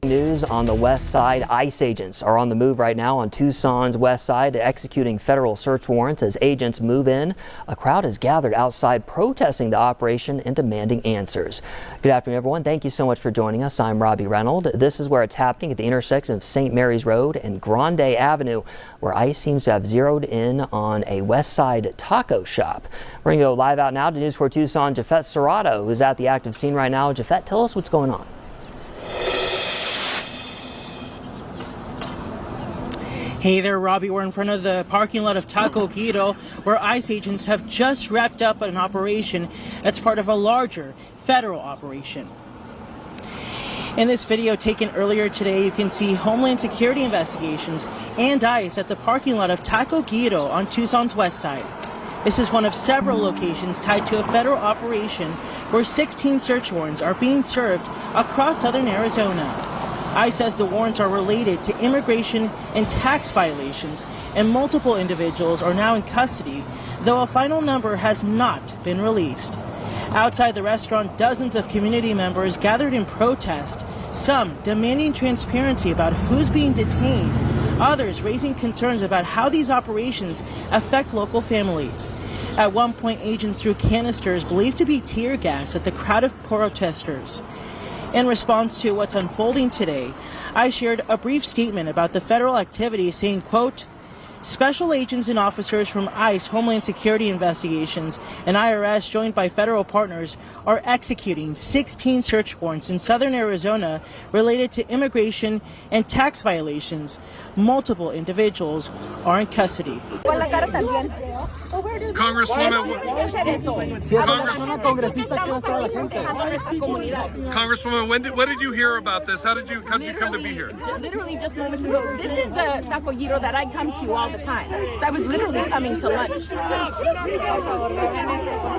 News on the west side. ICE agents are on the move right now on Tucson's west side, executing federal search warrants as agents move in. A crowd has gathered outside protesting the operation and demanding answers. Good afternoon, everyone. Thank you so much for joining us. I'm Robbie Reynolds. This is where it's happening at the intersection of St. Mary's Road and Grande Avenue, where ICE seems to have zeroed in on a west side taco shop. We're going to go live out now to News 4 Tucson. Jafet Serrato, who's at the active scene right now. Jafet, tell us what's going on. Hey there, Robbie. We're in front of the parking lot of Taco Guido, where ICE agents have just wrapped up an operation that's part of a larger federal operation. In this video taken earlier today, you can see Homeland Security investigations and ICE at the parking lot of Taco Guido on Tucson's west side. This is one of several locations tied to a federal operation where 16 search warrants are being served across southern Arizona. ICE says the warrants are related to immigration and tax violations, and multiple individuals are now in custody, though a final number has not been released. Outside the restaurant, dozens of community members gathered in protest, some demanding transparency about who's being detained, others raising concerns about how these operations affect local families. At one point, agents threw canisters believed to be tear gas at the crowd of protesters. In response to what's unfolding today, I shared a brief statement about the federal activity, saying, quote, "Special agents and officers from ICE, Homeland Security Investigations, and IRS, joined by federal partners, are executing 16 search warrants in southern Arizona related to immigration and tax violations. Multiple individuals are in custody." Congresswoman, what did you hear about this? How did you come to be here? Literally just moments ago. This is the Taco Guido that I come to all the time. So I was literally coming to lunch.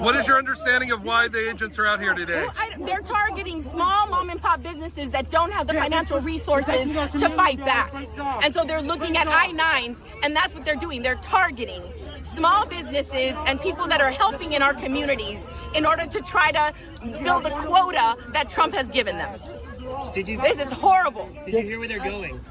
What is your understanding of why the agents are out here today? They're targeting small mom and pop businesses that don't have the financial resources to fight back. And so they're looking at I-9s, and that's what they're doing. They're targeting small businesses and people that are helping in our communities in order to try to fill the quota that Trump has given them. This is horrible. Did you hear where they're going?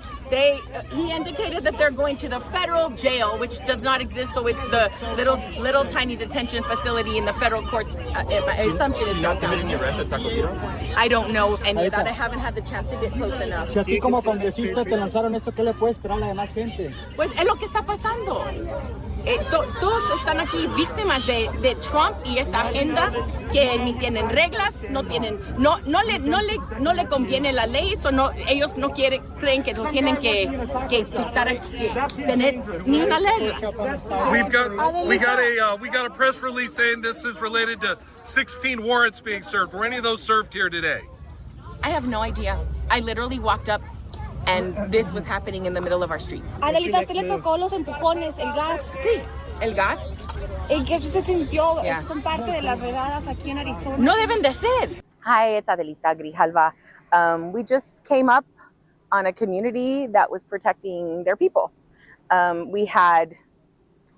He indicated that they're going to the federal jail, which does not exist, so it's the little tiny detention facility in the federal courts. My assumption is not committing the arrest at Taco Guido? I don't know any of that. I haven't had the chance to get close enough. Si a ti como congresista te lanzaron esto, ¿qué le puede esperar a la demás gente? Pues es lo que está pasando. Todos están aquí víctimas de Trump y esta agenda que ni tienen reglas, no le conviene la ley, ellos no creen que no tienen que estar aquí, tener ni una ley. We got a press release saying this is related to 16 warrants being served. Were any of those served here today? I have no idea. I literally walked up and this was happening in the middle of our streets. Adelita, ¿usted le tocó los empujones, el gas? Sí, el gas. ¿Y qué usted sintió? ¿Son parte de las redadas aquí en Arizona? No deben de ser. Hi, it's Adelita Grijalva. We just came up on a community that was protecting their people. We had,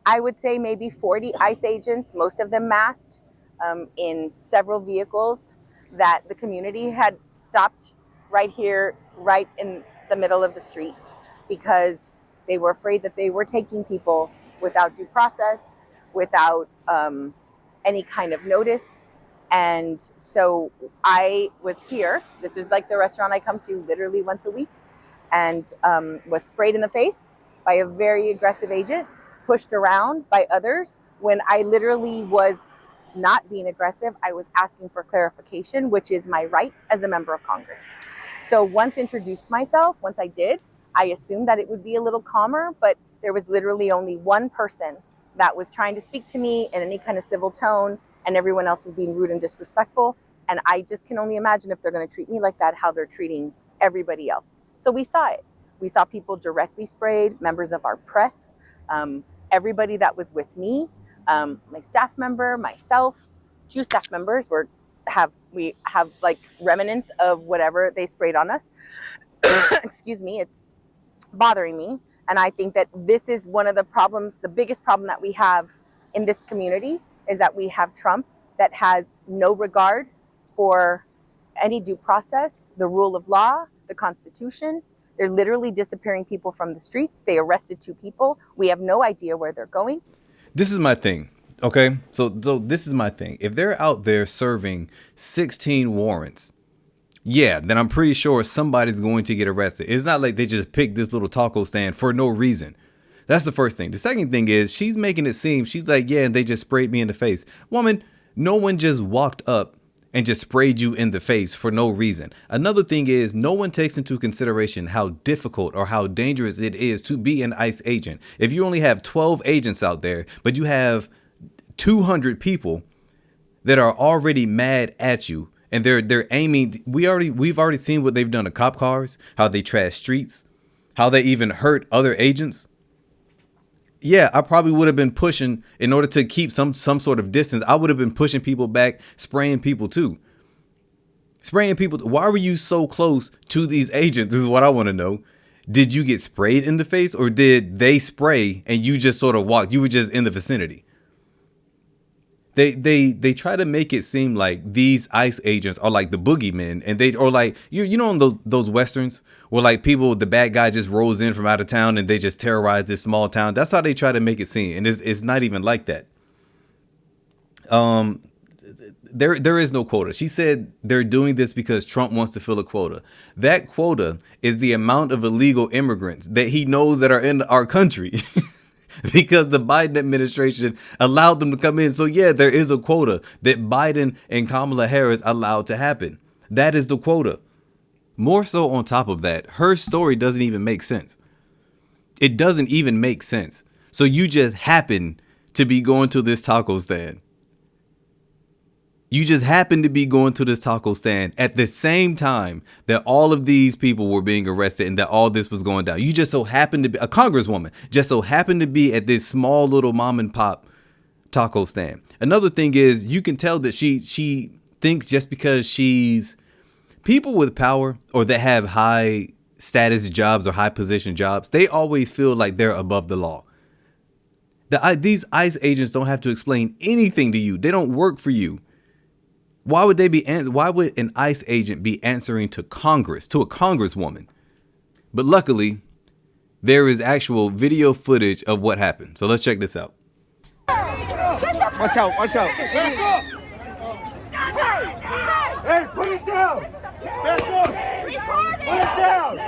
I would say, maybe 40 ICE agents, most of them masked, in several vehicles that the community had stopped right here, right in the middle of the street, because they were afraid that they were taking people without due process, without any kind of notice. And so I was here. This is like the restaurant I come to literally once a week, and was sprayed in the face by a very aggressive agent, pushed around by others. When I literally was not being aggressive, I was asking for clarification, which is my right as a member of Congress. So once introduced myself, once I did, I assumed that it would be a little calmer, but there was literally only one person that was trying to speak to me in any kind of civil tone, and everyone else was being rude and disrespectful. And I just can only imagine, if they're going to treat me like that, how they're treating everybody else. So we saw it. We saw people directly sprayed, members of our press, everybody that was with me, my staff member, myself, 2 staff members we have like remnants of whatever they sprayed on us. Excuse me, it's bothering me. And I think that this is one of the problems, the biggest problem that we have in this community, is that we have Trump that has no regard for any due process, the rule of law, the Constitution. They're literally disappearing people from the streets. They arrested 2 people. We have no idea where they're going. This is my thing. Okay, so this is my thing. If they're out there serving 16 warrants, yeah, then I'm pretty sure somebody's going to get arrested. It's not like they just picked this little taco stand for no reason. That's the first thing. The second thing is she's making it seem, she's like, yeah, they just sprayed me in the face. Woman, no one just walked up and just sprayed you in the face for no reason. Another thing is no one takes into consideration how difficult or how dangerous it is to be an ICE agent. If you only have 12 agents out there, but you have 200 people that are already mad at you and they're aiming. We've already seen what they've done to cop cars, how they trash streets, how they even hurt other agents. Yeah, I probably would have been pushing in order to keep some sort of distance. I would have been pushing people back, spraying people too. Spraying people. Why were you so close to these agents? This is what I want to know. Did you get sprayed in the face or did they spray and you just sort of walked? You were just in the vicinity. They try to make it seem like these ICE agents are like the boogeymen, and they or like you know in those westerns where like people, the bad guy just rolls in from out of town and they just terrorize this small town. That's how they try to make it seem, and it's not even like that. There is no quota. She said they're doing this because Trump wants to fill a quota. That quota is the amount of illegal immigrants that he knows that are in our country. Because the Biden administration allowed them to come in. So yeah, there is a quota that Biden and Kamala Harris allowed to happen. That is the quota. More so on top of that, her story doesn't even make sense. It doesn't even make sense. So you just happen to be going to this taco stand. You just happen to be going to this taco stand at the same time that all of these people were being arrested and that all this was going down. You just so happened to be a congresswoman, just so happened to be at this small little mom and pop taco stand. Another thing is you can tell that she thinks just because she's people with power or that have high status jobs or high position jobs, they always feel like they're above the law. These ICE agents don't have to explain anything to you. They don't work for you. Why would why would an ICE agent be answering to Congress, to a congresswoman? But luckily, there is actual video footage of what happened. So let's check this out. Watch out, watch out. Back up. Hey, put it down. Back up. Put it down.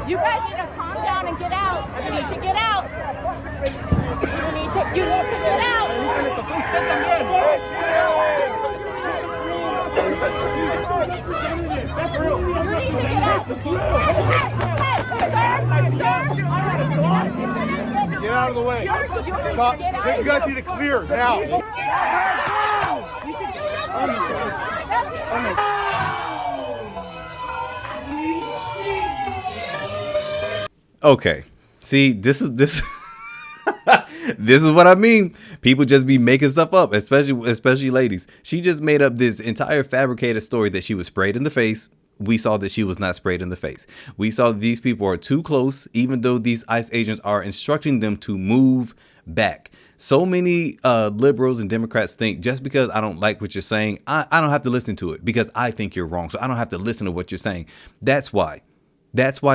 You guys need to calm down and get out. You need to get out. You need to get out. Get out of the way. Stop. You guys need to clear now. Okay, see, this is this is what I mean. People just be making stuff up, especially ladies. She just made up this entire fabricated story that she was sprayed in the face. We saw that she was not sprayed in the face. We saw that these people are too close, even though these ICE agents are instructing them to move back. So many liberals and Democrats think just because I don't like what you're saying, I don't have to listen to it because I think you're wrong. So I don't have to listen to what you're saying. That's why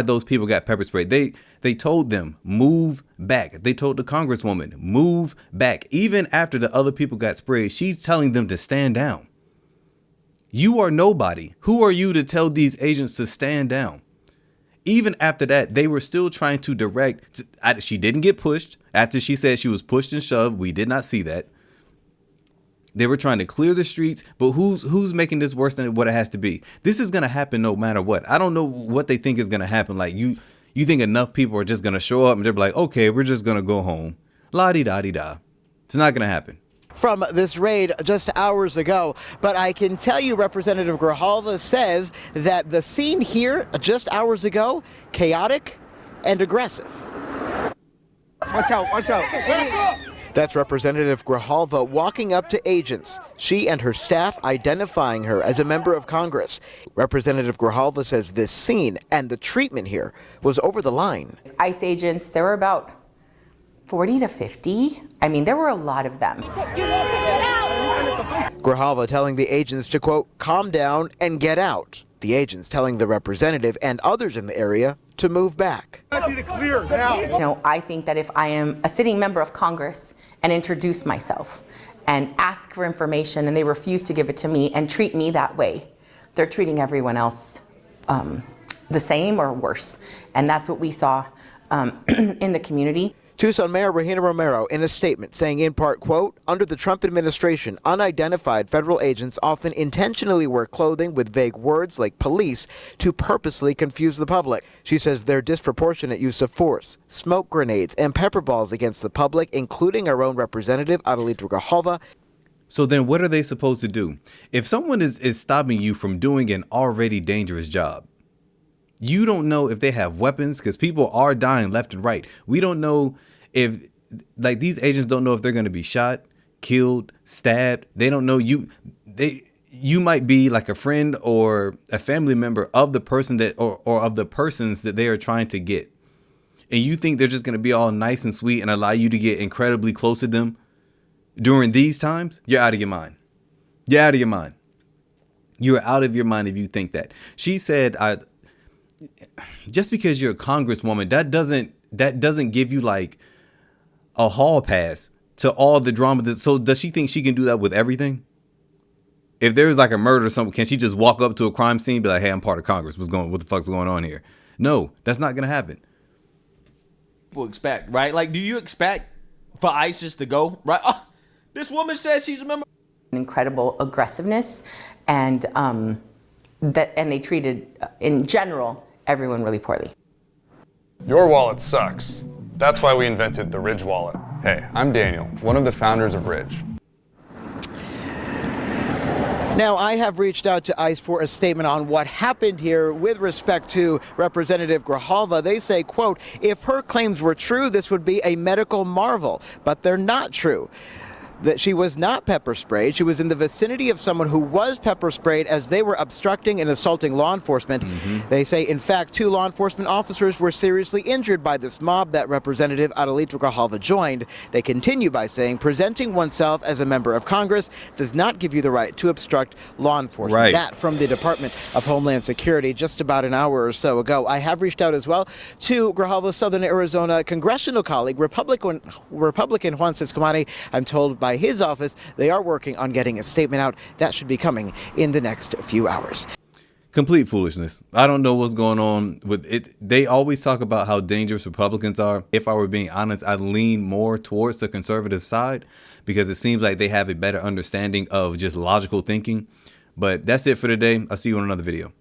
those people got pepper sprayed. They told them, move back. They told the congresswoman, move back. Even after the other people got sprayed, she's telling them to stand down. You are nobody. Who are you to tell these agents to stand down? Even after that, they were still trying to direct. She didn't get pushed. After she said she was pushed and shoved, we did not see that. They were trying to clear the streets, but who's making this worse than what it has to be? This is going to happen no matter what. I don't know what they think is going to happen. Like you think enough people are just going to show up and they're like, okay, we're just going to go home. La-di-da-di-da. It's not going to happen. From this raid just hours ago, but I can tell you Representative Grijalva says that the scene here just hours ago, chaotic and aggressive. Watch out, watch out. That's Representative Grijalva walking up to agents, she and her staff identifying her as a member of Congress. Representative Grijalva says this scene and the treatment here was over the line. ICE agents, there were about 40 to 50. I mean, there were a lot of them. Grijalva telling the agents to, quote, calm down and get out. The agents telling the representative and others in the area to move back. You know, I think that if I am a sitting member of Congress and introduce myself and ask for information and they refuse to give it to me and treat me that way, they're treating everyone else the same or worse. And that's what we saw in the community. Tucson Mayor Regina Romero in a statement saying in part, quote, under the Trump administration, unidentified federal agents often intentionally wear clothing with vague words like police to purposely confuse the public. She says their disproportionate use of force, smoke grenades, and pepper balls against the public, including our own representative, Adelita Grijalva. So then what are they supposed to do? If someone is stopping you from doing an already dangerous job, you don't know if they have weapons because people are dying left and right. We don't know if, like, these agents don't know if they're going to be shot, killed, stabbed. They don't know you might be like a friend or a family member of the person that or of the persons that they are trying to get. And you think they're just going to be all nice and sweet and allow you to get incredibly close to them during these times? You're out of your mind. You're out of your mind. You're out of your mind if you think that. She said, just because you're a congresswoman, that doesn't give you like a hall pass to all the drama. So does she think she can do that with everything? If there's like a murder or something, can she just walk up to a crime scene and be like, hey, I'm part of Congress. What the fuck's going on here? No, that's not going to happen. People expect, right? Like, do you expect for ISIS to go, right? Oh, this woman says she's a member. Incredible aggressiveness and they treated, in general, everyone really poorly. Your wallet sucks. That's why we invented the Ridge wallet. Hey, I'm Daniel, one of the founders of Ridge. Now, I have reached out to ICE for a statement on what happened here with respect to Representative Grijalva. They say, quote, if her claims were true, this would be a medical marvel, but they're not true. That she was not pepper sprayed. She was in the vicinity of someone who was pepper sprayed as they were obstructing and assaulting law enforcement. They say, in fact, 2 law enforcement officers were seriously injured by this mob that Representative Adelita Grijalva joined. They continue by saying presenting oneself as a member of Congress does not give you the right to obstruct law enforcement. Right. That from the Department of Homeland Security just about an hour or so ago. I have reached out as well to Grijalva's Southern Arizona congressional colleague, Republican Juan Ciscomani. I'm told by his office they are working on getting a statement out that should be coming in the next few hours. Complete foolishness. I don't know what's going on with it. They always talk about how dangerous Republicans are. If I were being honest, I'd lean more towards the conservative side because it seems like they have a better understanding of just logical thinking. But that's it for today. I'll see you on another video.